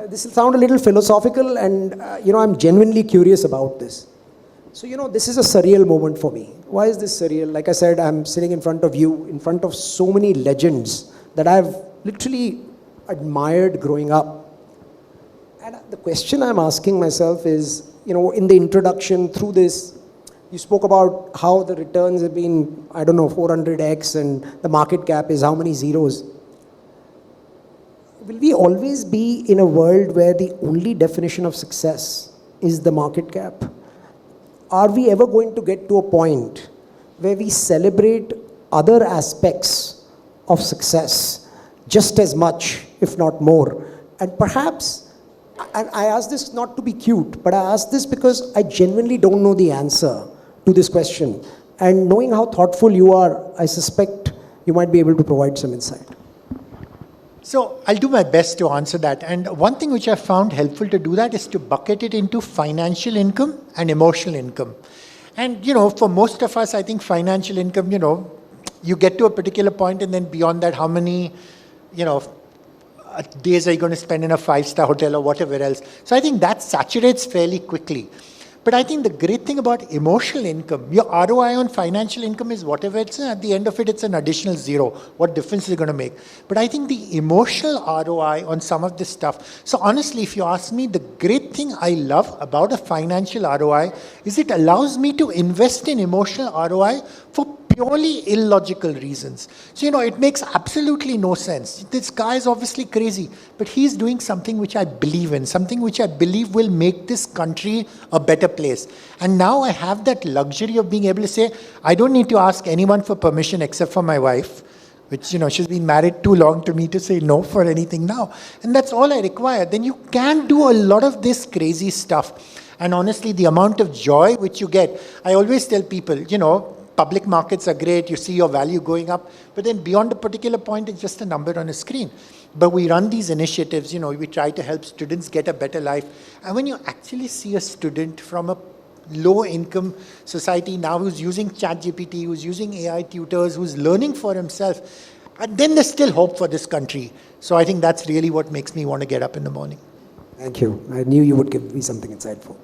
This will sound a little philosophical, and I'm genuinely curious about this. So, this is a surreal moment for me. Why is this surreal? Like I said, I'm sitting in front of you, in front of so many legends that I've literally admired growing up. And the question I'm asking myself is, in the introduction through this, you spoke about how the returns have been, 400x, and the market cap is how many zeros. Will we always be in a world where the only definition of success is the market cap? Are we ever going to get to a point where we celebrate other aspects of success just as much, if not more? And perhaps, and I ask this not to be cute, but I ask this because I genuinely don't know the answer to this question. And knowing how thoughtful you are, I suspect you might be able to provide some insight. So I'll do my best to answer that. And one thing which I found helpful to do that is to bucket it into financial income and emotional income. And, for most of us, I think financial income, you get to a particular point, and then beyond that, how many, days are you going to spend in a 5-star hotel or whatever else. So I think that saturates fairly quickly. But I think the great thing about emotional income, your ROI on financial income is whatever it's, at the end of it, it's an additional zero. What difference is it going to make? But I think the emotional ROI on some of this stuff. So honestly, if you ask me, the great thing I love about a financial ROI is it allows me to invest in emotional ROI for purely illogical reasons. So, it makes absolutely no sense. This guy is obviously crazy, but he's doing something which I believe in, something which I believe will make this country a better place. And now I have that luxury of being able to say, I don't need to ask anyone for permission except for my wife, which, she's been married too long to me to say no for anything now. And that's all I require. Then you can do a lot of this crazy stuff. And honestly, the amount of joy which you get, I always tell people, public markets are great, you see your value going up, but then beyond a particular point, it's just a number on a screen. But we run these initiatives, we try to help students get a better life. And when you actually see a student from a low-income society now who's using ChatGPT, who's using AI tutors, who's learning for himself, and then there's still hope for this country. So I think that's really what makes me want to get up in the morning. Thank you. I knew you would give me something insightful.